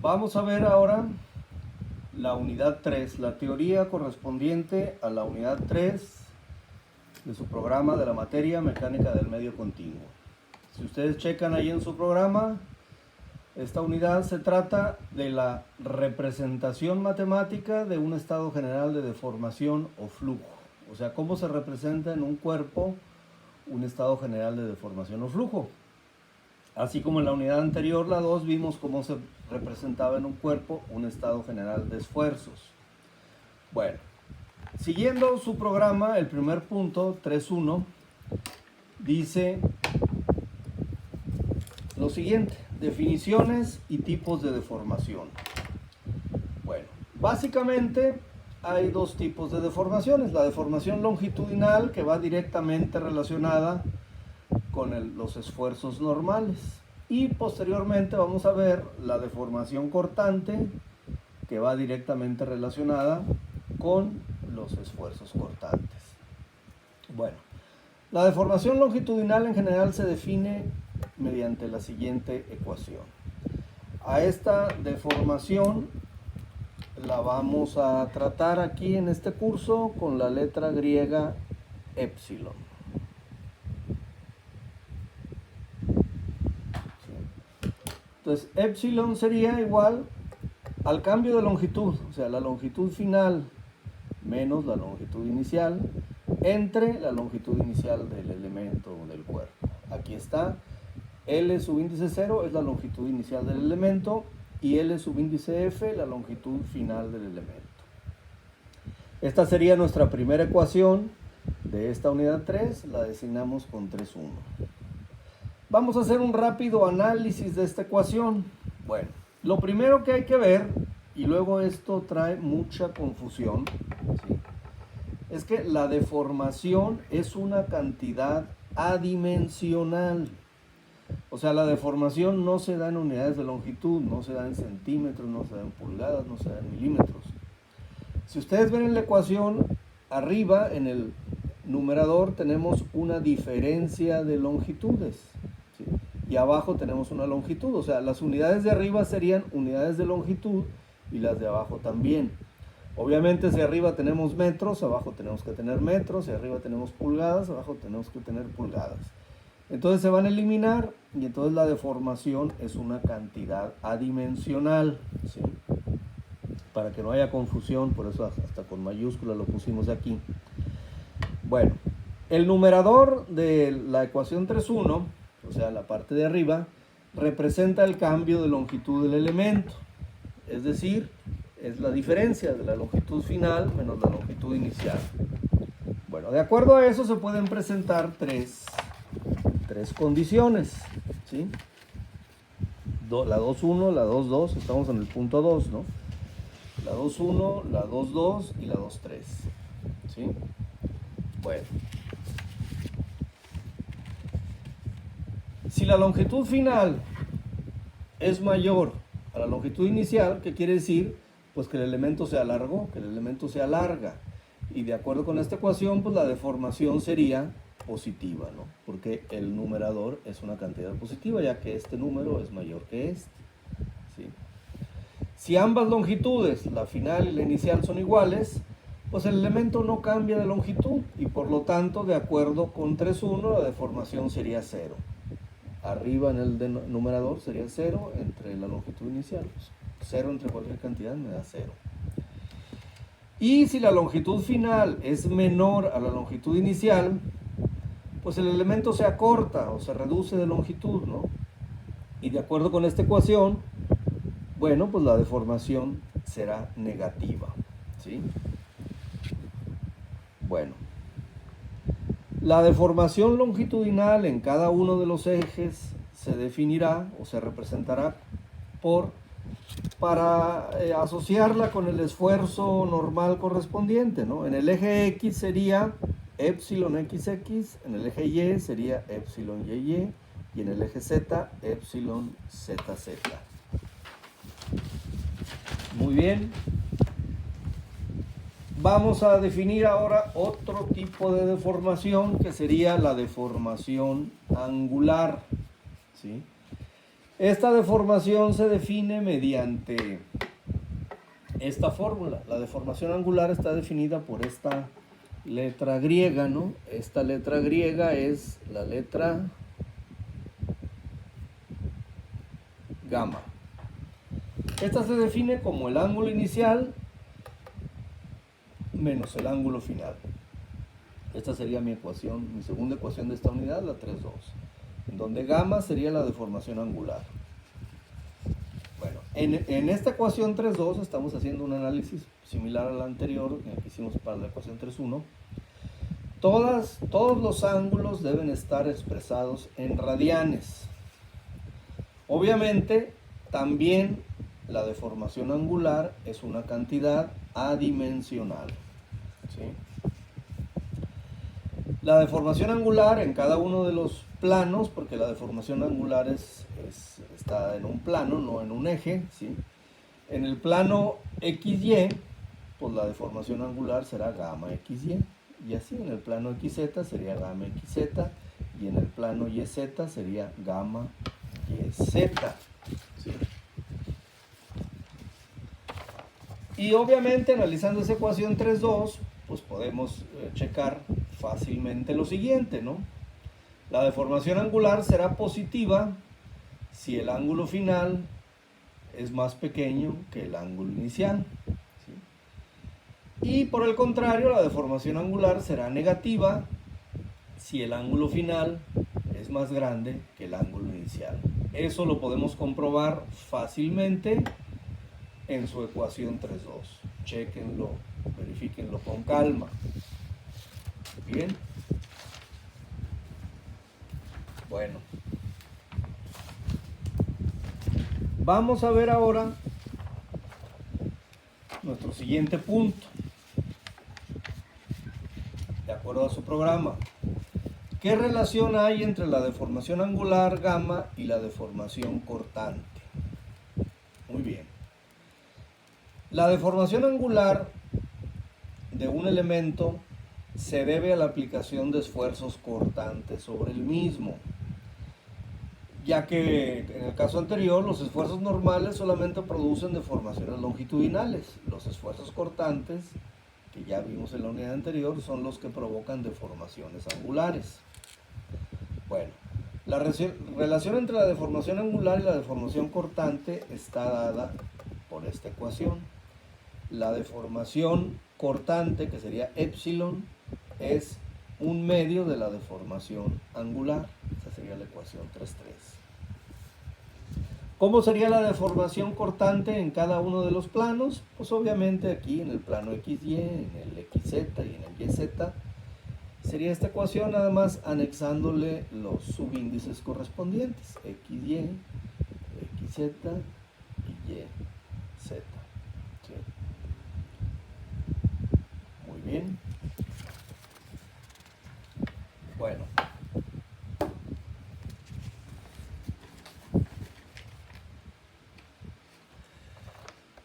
Vamos a ver ahora la unidad 3, la teoría correspondiente a la unidad 3 de su programa de la materia mecánica del medio continuo. Si ustedes checan ahí en su programa, esta unidad se trata de la representación matemática de un estado general de deformación o flujo. O sea, cómo se representa en un cuerpo un estado general de deformación o flujo. Así como en la unidad anterior, la 2, vimos cómo se representaba en un cuerpo un estado general de esfuerzos. Bueno, siguiendo su programa, el primer punto, 3.1, dice lo siguiente: definiciones y tipos de deformación. Bueno, básicamente hay dos tipos de deformaciones. La deformación longitudinal, que va directamente relacionada con los esfuerzos normales, y posteriormente vamos a ver la deformación cortante, que va directamente relacionada con los esfuerzos cortantes. Bueno, la deformación longitudinal en general se define mediante la siguiente ecuación. A esta deformación la vamos a tratar aquí en este curso con la letra griega epsilon. Entonces, epsilon sería igual al cambio de longitud, o sea, la longitud final menos la longitud inicial entre la longitud inicial del elemento o del cuerpo. Aquí está, L subíndice 0 es la longitud inicial del elemento y L subíndice F la longitud final del elemento. Esta sería nuestra primera ecuación de esta unidad 3, la designamos con 3.1. Vamos a hacer un rápido análisis de esta ecuación. Bueno, lo primero que hay que ver, y luego esto trae mucha confusión, ¿sí?, es que la deformación es una cantidad adimensional. O sea, la deformación no se da en unidades de longitud, no se da en centímetros, no se da en pulgadas, no se da en milímetros. Si ustedes ven en la ecuación, arriba en el numerador tenemos una diferencia de longitudes, ¿sí?, y abajo tenemos una longitud. O sea, las unidades de arriba serían unidades de longitud y las de abajo también. Obviamente, si arriba tenemos metros, abajo tenemos que tener metros. Si arriba tenemos pulgadas, abajo tenemos que tener pulgadas. Entonces se van a eliminar y entonces la deformación es una cantidad adimensional, ¿sí?, para que no haya confusión. Por eso hasta con mayúscula lo pusimos aquí. Bueno, el numerador de la ecuación 3.1, o sea, la parte de arriba, representa el cambio de longitud del elemento. Es decir, es la diferencia de la longitud final menos la longitud inicial. Bueno, de acuerdo a eso se pueden presentar tres condiciones, ¿sí? La 2.1, la 2.2, estamos en el punto 2, ¿no? La 2.1, la 2.2 y la 2.3, ¿sí? Bueno, si la longitud final es mayor a la longitud inicial, ¿qué quiere decir? Pues que el elemento se alargó, que el elemento se alarga. Y de acuerdo con esta ecuación, pues la deformación sería positiva, ¿no? Porque el numerador es una cantidad positiva, ya que este número es mayor que este, ¿sí? Si ambas longitudes, la final y la inicial, son iguales, pues el elemento no cambia de longitud y por lo tanto, de acuerdo con 3.1, la deformación sería 0. Arriba en el numerador sería 0 entre la longitud inicial. 0 entre cualquier cantidad me da 0. Y si la longitud final es menor a la longitud inicial, pues el elemento se acorta o se reduce de longitud, ¿no? Y de acuerdo con esta ecuación, bueno, pues la deformación será negativa, ¿sí? Bueno, la deformación longitudinal en cada uno de los ejes se definirá o se representará para asociarla con el esfuerzo normal correspondiente, ¿no? En el eje X sería epsilon XX, en el eje Y sería epsilon YY y en el eje Z epsilon ZZ. Muy bien. Vamos a definir ahora otro tipo de deformación, que sería la deformación angular, ¿sí? Esta deformación se define mediante esta fórmula. La deformación angular está definida por esta letra griega, ¿no? Esta letra griega es la letra gamma. Esta se define como el ángulo inicial menos el ángulo final. Esta sería mi ecuación, mi segunda ecuación de esta unidad, la 3,2, en donde gamma sería la deformación angular. Bueno, en esta ecuación 3,2 estamos haciendo un análisis similar al anterior que hicimos para la ecuación 3,1. Todos los ángulos deben estar expresados en radianes. Obviamente, también la deformación angular es una cantidad adimensional, ¿sí? La deformación angular en cada uno de los planos, porque la deformación angular está en un plano, no en un eje, ¿sí? En el plano XY, pues la deformación angular será gamma XY, y así en el plano XZ sería gamma XZ, y en el plano YZ sería gamma YZ, ¿sí? Y obviamente analizando esa ecuación 3,2, pues podemos checar fácilmente lo siguiente, ¿no? La deformación angular será positiva si el ángulo final es más pequeño que el ángulo inicial, ¿sí? Y por el contrario, la deformación angular será negativa si el ángulo final es más grande que el ángulo inicial. Eso lo podemos comprobar fácilmente en su ecuación 3,2. Chéquenlo, verifíquenlo con calma. Bien. Bueno. Vamos a ver ahora nuestro siguiente punto. De acuerdo a su programa. ¿Qué relación hay entre la deformación angular gamma y la deformación cortante? Muy bien. La deformación angular de un elemento se debe a la aplicación de esfuerzos cortantes sobre el mismo, ya que en el caso anterior los esfuerzos normales solamente producen deformaciones longitudinales. Los esfuerzos cortantes, que ya vimos en la unidad anterior, son los que provocan deformaciones angulares. Bueno, la relación entre la deformación angular y la deformación cortante está dada por esta ecuación. La deformación cortante, que sería epsilon, es un medio de la deformación angular. Esa sería la ecuación 3,3. ¿Cómo sería la deformación cortante en cada uno de los planos? Pues obviamente aquí en el plano XY, en el XZ y en el YZ, sería esta ecuación nada más anexándole los subíndices correspondientes, XY, XZ y YZ. ¿Sí? Muy bien. Bueno.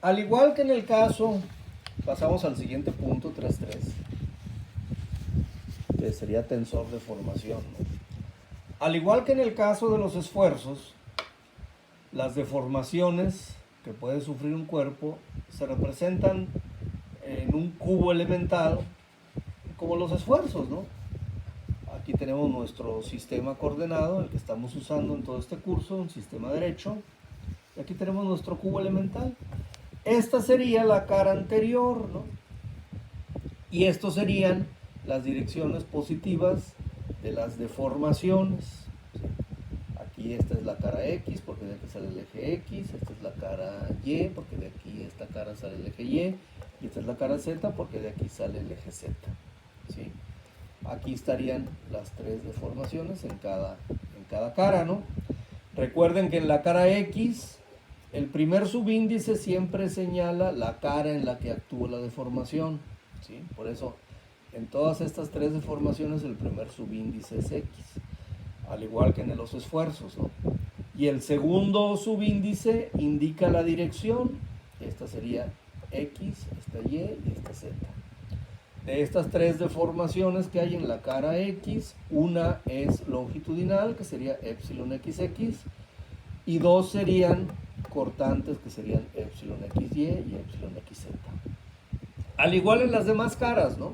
Al igual que en el caso, pasamos al siguiente punto, 3,3, que sería tensor de formación, ¿no? Al igual que en el caso de los esfuerzos, las deformaciones que puede sufrir un cuerpo se representan en un cubo elemental como los esfuerzos, ¿no? Aquí tenemos nuestro sistema coordenado, el que estamos usando en todo este curso, un sistema derecho. Y aquí tenemos nuestro cubo elemental. Esta sería la cara anterior, ¿no? Y estos serían las direcciones positivas de las deformaciones, ¿sí? Aquí esta es la cara X, porque de aquí sale el eje X. Esta es la cara Y, porque de aquí esta cara sale el eje Y. Y esta es la cara Z, porque de aquí sale el eje Z, ¿sí? Aquí estarían las tres deformaciones en cada cara, ¿no? Recuerden que en la cara X, el primer subíndice siempre señala la cara en la que actúa la deformación, ¿sí? Por eso, en todas estas tres deformaciones, el primer subíndice es X, al igual que en los esfuerzos, ¿no? Y el segundo subíndice indica la dirección. Esta sería X, esta Y y esta Z. De estas tres deformaciones que hay en la cara X, una es longitudinal, que sería epsilon XX, y dos serían cortantes, que serían epsilon xy y epsilon xz. Al igual en las demás caras, ¿no?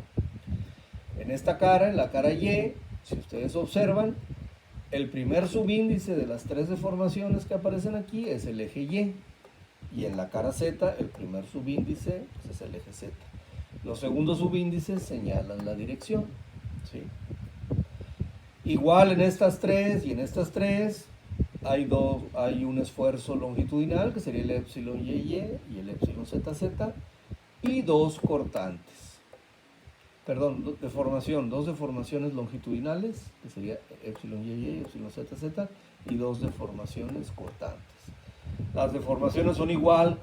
En esta cara, en la cara Y, si ustedes observan, el primer subíndice de las tres deformaciones que aparecen aquí es el eje Y. Y en la cara Z, el primer subíndice pues, es el eje Z. Los segundos subíndices señalan la dirección, ¿sí? Igual en estas tres y en estas tres hay un esfuerzo longitudinal, que sería el epsilon YY y el epsilon ZZ, y dos cortantes. Perdón, dos deformaciones longitudinales, que sería epsilon YY y epsilon ZZ, y dos deformaciones cortantes. Las deformaciones son igual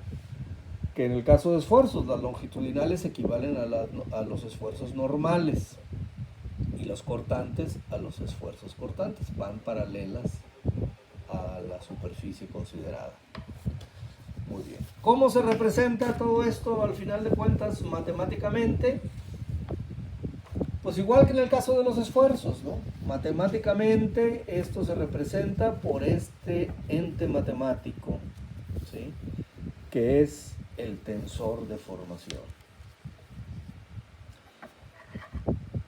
que en el caso de esfuerzos. Las longitudinales equivalen a los esfuerzos normales y los cortantes a los esfuerzos cortantes. Van paralelas a la superficie considerada. Muy bien. ¿Cómo se representa todo esto al final de cuentas matemáticamente? Pues igual que en el caso de los esfuerzos, ¿no? Matemáticamente esto se representa por este ente matemático, ¿sí? Que es el tensor de formación.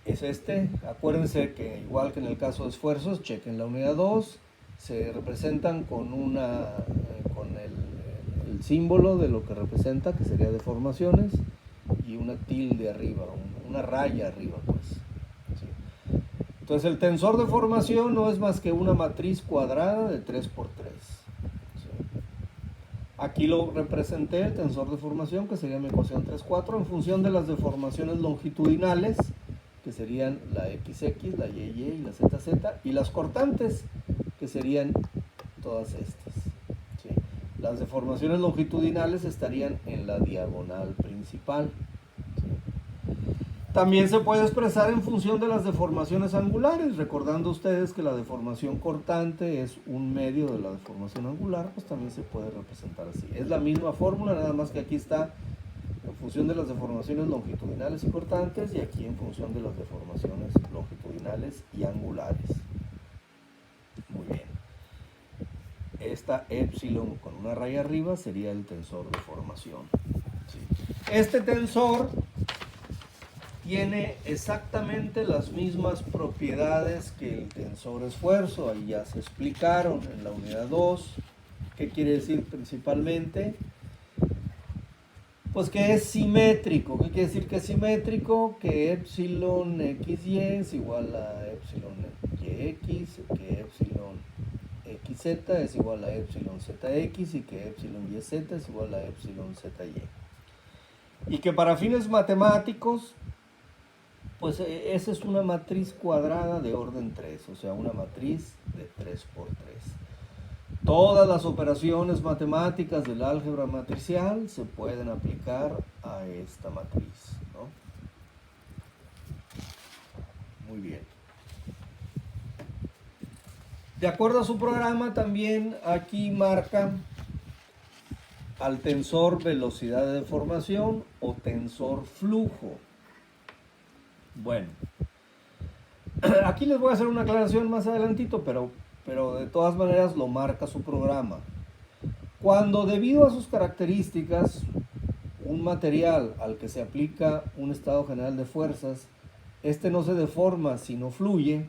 Es este. Acuérdense que igual que en el caso de esfuerzos, chequen la unidad 2, se representan con el símbolo de lo que representa, que sería deformaciones, y una tilde arriba, una raya arriba, pues. ¿Sí? Entonces el tensor de formación no es más que una matriz cuadrada de 3×3. ¿Sí? Aquí lo representé, el tensor de formación, que sería mi ecuación 3,4, en función de las deformaciones longitudinales, que serían la XX, la YY y la ZZ, y las cortantes, que serían todas estas. ¿Sí? Las deformaciones longitudinales estarían en la diagonal principal. ¿Sí? También se puede expresar en función de las deformaciones angulares, recordando ustedes que la deformación cortante es un medio de la deformación angular, pues también se puede representar así. Es la misma fórmula, nada más que aquí está en función de las deformaciones longitudinales y cortantes, y aquí en función de las deformaciones longitudinales y angulares. Muy bien. Esta epsilon con una raya arriba sería el tensor de formación. ¿Sí? Este tensor tiene exactamente las mismas propiedades que el tensor esfuerzo. Ahí ya se explicaron en la unidad 2. ¿Qué quiere decir principalmente? Pues que es simétrico. ¿Qué quiere decir que es simétrico? Que epsilon xy es igual a epsilon yx, que epsilon xz es igual a epsilon zx, y que epsilon yz es igual a epsilon zy. Y que para fines matemáticos, pues esa es una matriz cuadrada de orden 3, o sea, una matriz de 3×3. Todas las operaciones matemáticas del álgebra matricial se pueden aplicar a esta matriz, ¿no? Muy bien. De acuerdo a su programa, también aquí marca al tensor velocidad de deformación o tensor flujo. Bueno, aquí les voy a hacer una aclaración más adelantito, pero de todas maneras lo marca su programa. Cuando debido a sus características, un material al que se aplica un estado general de fuerzas, este no se deforma sino fluye,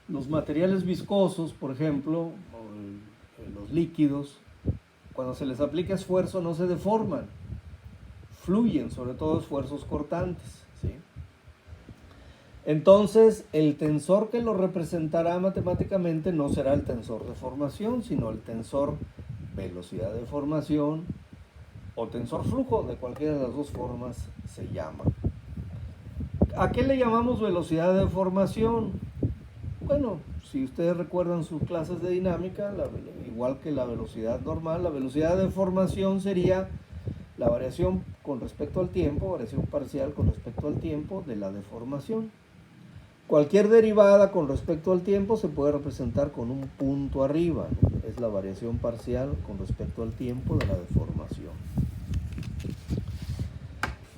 los materiales viscosos, por ejemplo, los líquidos, cuando se les aplica esfuerzo no se deforman, fluyen, sobre todo esfuerzos cortantes, ¿sí? Entonces, el tensor que lo representará matemáticamente no será el tensor de formación, sino el tensor velocidad de formación o tensor flujo, de cualquiera de las dos formas se llama. ¿A qué le llamamos velocidad de formación? Bueno, si ustedes recuerdan sus clases de dinámica, igual que la velocidad normal, la velocidad de formación sería la variación con respecto al tiempo, variación parcial con respecto al tiempo de la deformación. Cualquier derivada con respecto al tiempo se puede representar con un punto arriba, ¿no? Es la variación parcial con respecto al tiempo de la deformación.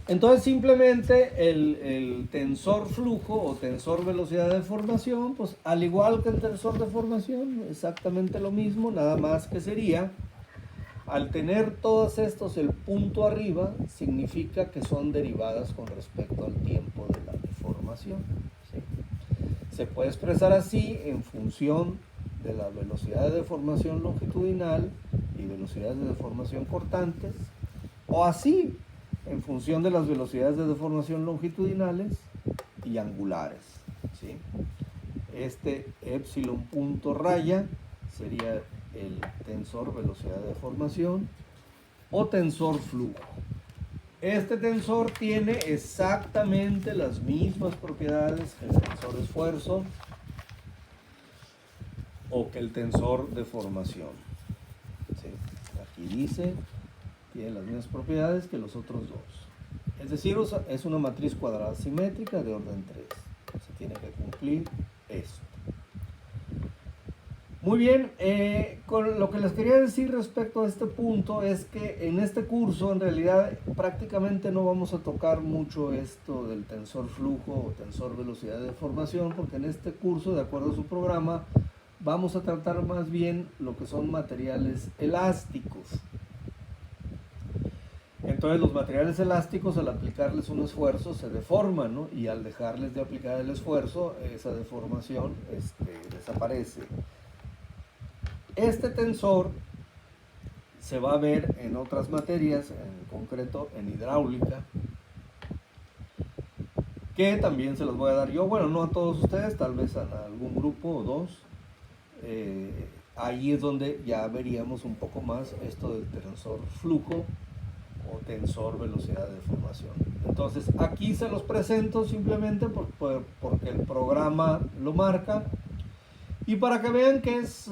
Entonces simplemente el tensor flujo o tensor velocidad de deformación, pues al igual que el tensor de formación, exactamente lo mismo, nada más que sería, al tener todos estos el punto arriba, significa que son derivadas con respecto al tiempo de la deformación. ¿Sí? Se puede expresar así en función de la velocidad de deformación longitudinal y velocidades de deformación cortantes, o así en función de las velocidades de deformación longitudinales y angulares. ¿Sí? Este epsilon punto raya sería el tensor velocidad de deformación o tensor flujo. Este tensor tiene exactamente las mismas propiedades que el tensor esfuerzo o que el tensor de formación. ¿Sí? Aquí dice, tiene las mismas propiedades que los otros dos. Es decir, es una matriz cuadrada simétrica de orden 3. Se tiene que cumplir esto. Muy bien, con lo que les quería decir respecto a este punto es que en este curso en realidad prácticamente no vamos a tocar mucho esto del tensor flujo o tensor velocidad de deformación, porque en este curso, de acuerdo a su programa, vamos a tratar más bien lo que son materiales elásticos. Entonces los materiales elásticos, al aplicarles un esfuerzo, se deforman, ¿no? Y al dejarles de aplicar el esfuerzo, esa deformación desaparece. Este tensor se va a ver en otras materias, en concreto en hidráulica, que también se los voy a dar yo, bueno, no a todos ustedes, tal vez a algún grupo o dos. Ahí es donde ya veríamos un poco más esto del tensor flujo o tensor velocidad de deformación. Entonces aquí se los presento simplemente porque el programa lo marca. Y para que vean que es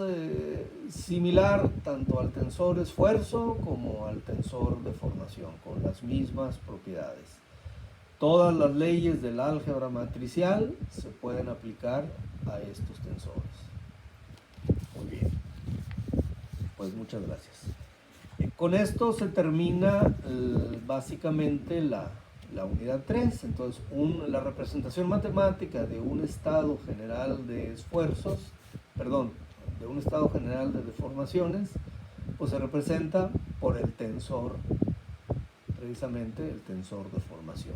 similar tanto al tensor esfuerzo como al tensor de formación, con las mismas propiedades. Todas las leyes del álgebra matricial se pueden aplicar a estos tensores. Muy bien. Pues muchas gracias. Con esto se termina básicamente la unidad 3. Entonces, la representación matemática de un estado general de esfuerzos, de un estado general de deformaciones, pues se representa por el tensor, precisamente el tensor de formación.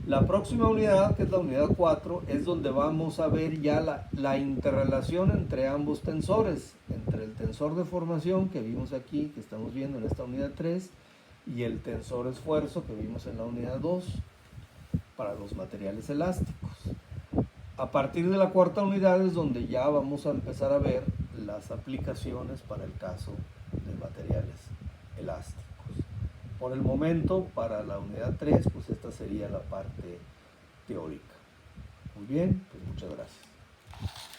La próxima unidad, que es la unidad 4, es donde vamos a ver ya la interrelación entre ambos tensores, entre el tensor de formación que vimos aquí, que estamos viendo en esta unidad 3, y el tensor esfuerzo que vimos en la unidad 2 para los materiales elásticos. A partir de la cuarta unidad es donde ya vamos a empezar a ver las aplicaciones para el caso de materiales elásticos. Por el momento, para la unidad 3, pues esta sería la parte teórica. Muy bien, pues muchas gracias.